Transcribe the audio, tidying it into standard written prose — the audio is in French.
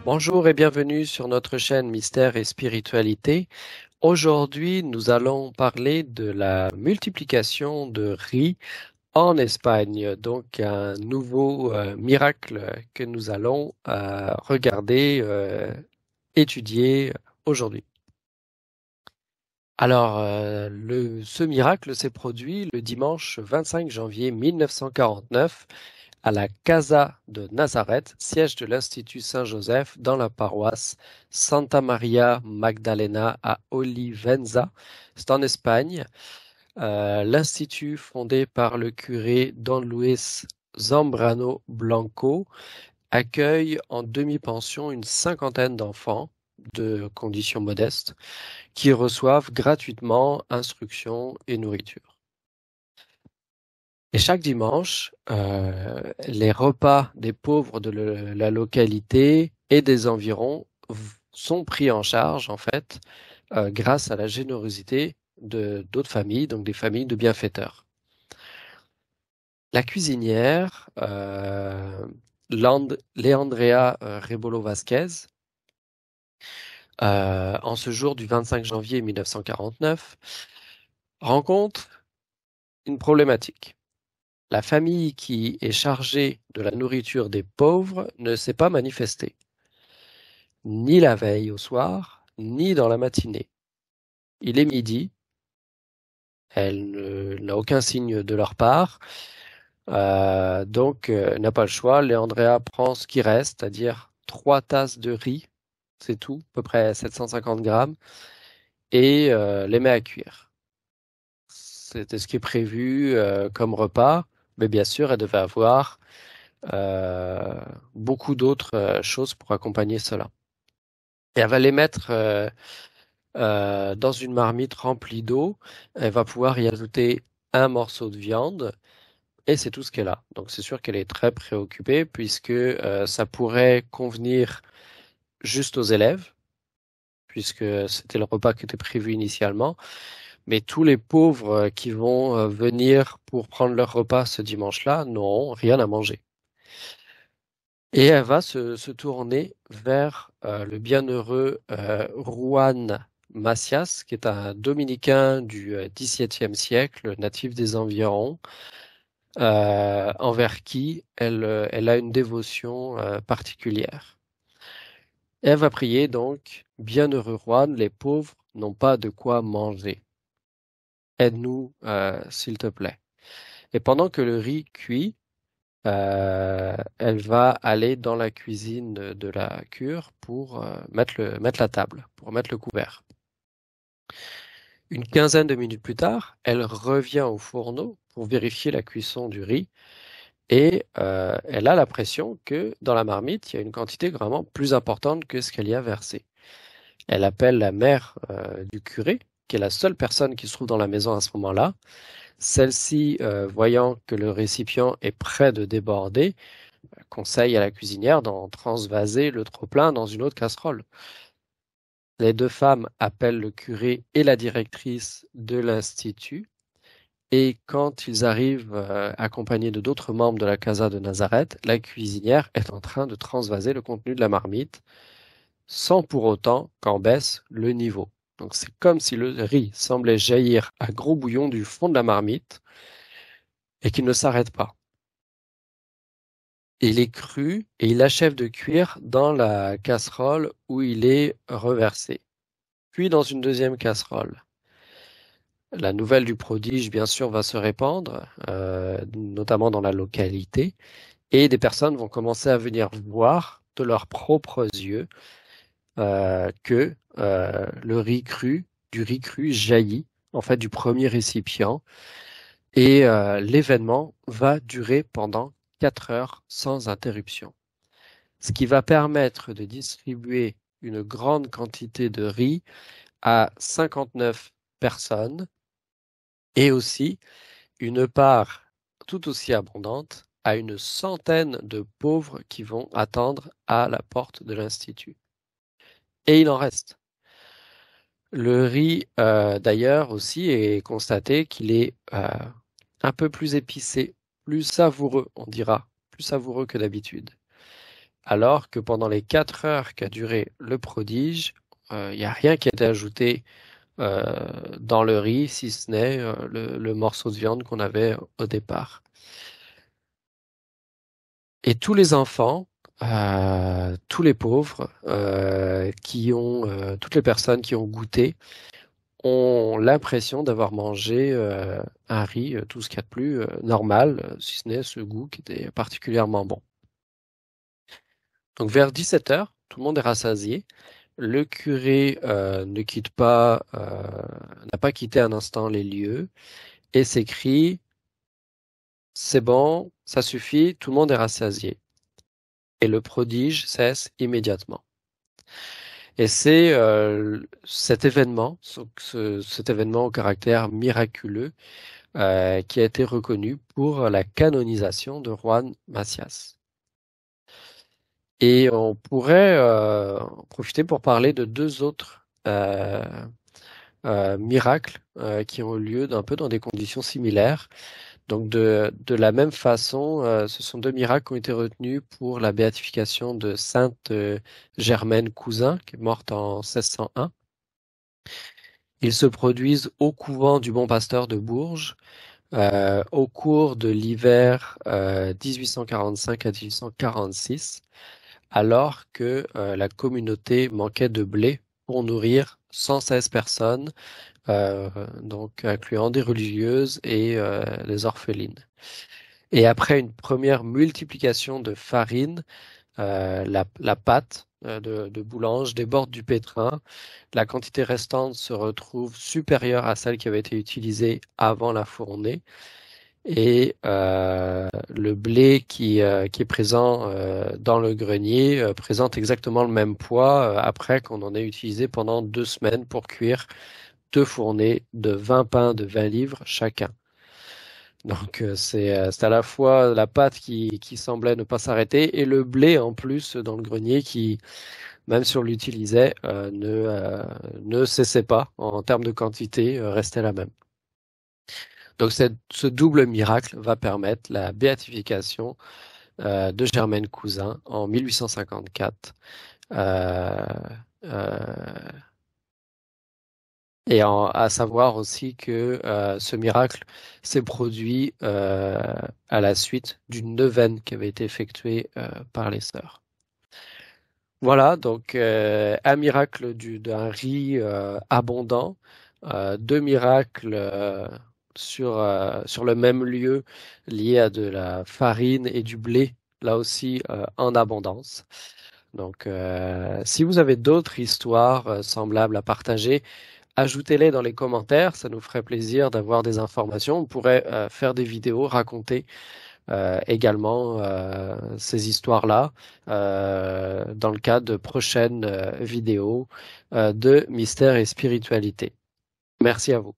Bonjour et bienvenue sur notre chaîne Mystère et Spiritualité. Aujourd'hui, nous allons parler de la multiplication de riz en Espagne, donc un nouveau miracle que nous allons regarder, étudier aujourd'hui. Alors, ce miracle s'est produit le dimanche 25 janvier 1949 à la Casa de Nazareth, siège de l'Institut Saint-Joseph dans la paroisse Santa Maria Magdalena à Olivenza. C'est en Espagne. L'Institut, fondé par le curé Don Luis Zambrano Blanco, accueille en demi-pension une cinquantaine d'enfants de conditions modestes qui reçoivent gratuitement instruction et nourriture. Et chaque dimanche, les repas des pauvres de la localité et des environs sont pris en charge, en fait, grâce à la générosité de d'autres familles, donc des familles de bienfaiteurs. La cuisinière, Leandrea Rebolo Vasquez, en ce jour du 25 janvier 1949, rencontre une problématique. La famille qui est chargée de la nourriture des pauvres ne s'est pas manifestée, ni la veille au soir, ni dans la matinée. Il est midi, elle n'a aucun signe de leur part, donc n'a pas le choix. Leandrea prend ce qui reste, c'est-à-dire 3 tasses de riz, c'est tout, à peu près 750 grammes, et les met à cuire. C'était ce qui est prévu comme repas, mais bien sûr, elle devait avoir euh, beaucoup d'autres choses pour accompagner cela. Et elle va les mettre dans une marmite remplie d'eau. Elle va pouvoir y ajouter un morceau de viande et c'est tout ce qu'elle a. Donc c'est sûr qu'elle est très préoccupée puisque ça pourrait convenir juste aux élèves puisque c'était le repas qui était prévu initialement. Mais tous les pauvres qui vont venir pour prendre leur repas ce dimanche-là n'auront rien à manger. Et elle va se tourner vers le bienheureux Juan Macias, qui est un dominicain du XVIIe siècle, natif des environs, envers qui elle a une dévotion particulière. Et elle va prier donc, bienheureux Juan, les pauvres n'ont pas de quoi manger. Aide-nous, s'il te plaît. Et pendant que le riz cuit, elle va aller dans la cuisine de la cure pour mettre la table, pour mettre le couvert. Une quinzaine de minutes plus tard, elle revient au fourneau pour vérifier la cuisson du riz et elle a l'impression que dans la marmite, il y a une quantité vraiment plus importante que ce qu'elle y a versé. Elle appelle la mère du curé, qui est la seule personne qui se trouve dans la maison à ce moment-là. Celle-ci, voyant que le récipient est près de déborder, conseille à la cuisinière d'en transvaser le trop-plein dans une autre casserole. Les deux femmes appellent le curé et la directrice de l'institut, et quand ils arrivent accompagnés de d'autres membres de la Casa de Nazareth, la cuisinière est en train de transvaser le contenu de la marmite, sans pour autant qu'en baisse le niveau. Donc c'est comme si le riz semblait jaillir à gros bouillon du fond de la marmite et qu'il ne s'arrête pas. Il est cru et il achève de cuire dans la casserole où il est reversé, puis dans une deuxième casserole. La nouvelle du prodige, bien sûr, va se répandre, notamment dans la localité, et des personnes vont commencer à venir voir de leurs propres yeux que du riz cru jaillit, en fait, du premier récipient, et l'événement va durer pendant 4 heures sans interruption. Ce qui va permettre de distribuer une grande quantité de riz à 59 personnes et aussi une part tout aussi abondante à une centaine de pauvres qui vont attendre à la porte de l'Institut. Et il en reste. Le riz, d'ailleurs, aussi est constaté qu'il est un peu plus épicé, plus savoureux, on dira, plus savoureux que d'habitude. alors que pendant les 4 heures qu'a duré le prodige, il n'y a rien qui a été ajouté dans le riz, si ce n'est le morceau de viande qu'on avait au départ. Et tous les enfants, tous les pauvres, toutes les personnes qui ont goûté, ont l'impression d'avoir mangé un riz, tout ce qu'il y a de plus normal, si ce n'est ce goût qui était particulièrement bon. Donc vers 17 heures, tout le monde est rassasié. Le curé n'a pas quitté un instant les lieux et s'écrie: c'est bon, ça suffit, tout le monde est rassasié. Et le prodige cesse immédiatement. Et c'est cet événement au caractère miraculeux, qui a été reconnu pour la canonisation de Juan Macias. Et on pourrait en profiter pour parler de deux autres miracles qui ont eu lieu un peu dans des conditions similaires. Donc de la même façon, ce sont deux miracles qui ont été retenus pour la béatification de Sainte Germaine Cousin, qui est morte en 1601. Ils se produisent au couvent du Bon Pasteur de Bourges au cours de l'hiver 1845 à 1846, alors que la communauté manquait de blé pour nourrir 116 personnes, donc incluant des religieuses et des orphelines. Et après une première multiplication de farine, la pâte de boulange déborde du pétrin. La quantité restante se retrouve supérieure à celle qui avait été utilisée avant la fournée. Et le blé qui est présent dans le grenier présente exactement le même poids après qu'on en ait utilisé pendant 2 semaines pour cuire 2 fournées de 20 pains de 20 livres chacun. Donc c'est à la fois la pâte qui semblait ne pas s'arrêter et le blé en plus dans le grenier qui, même si on l'utilisait, ne cessait pas en termes de quantité, restait la même. Donc ce double miracle va permettre la béatification de Germaine Cousin en 1854. Euh, euh, à savoir aussi que ce miracle s'est produit à la suite d'une neuvaine qui avait été effectuée par les sœurs. Voilà, donc un miracle d'un riz abondant, deux miracles sur le même lieu liés à de la farine et du blé, là aussi en abondance. Donc, si vous avez d'autres histoires semblables à partager, ajoutez-les dans les commentaires, ça nous ferait plaisir d'avoir des informations. On pourrait faire des vidéos, raconter également ces histoires-là dans le cadre de prochaines vidéos de mystère et spiritualité. Merci à vous.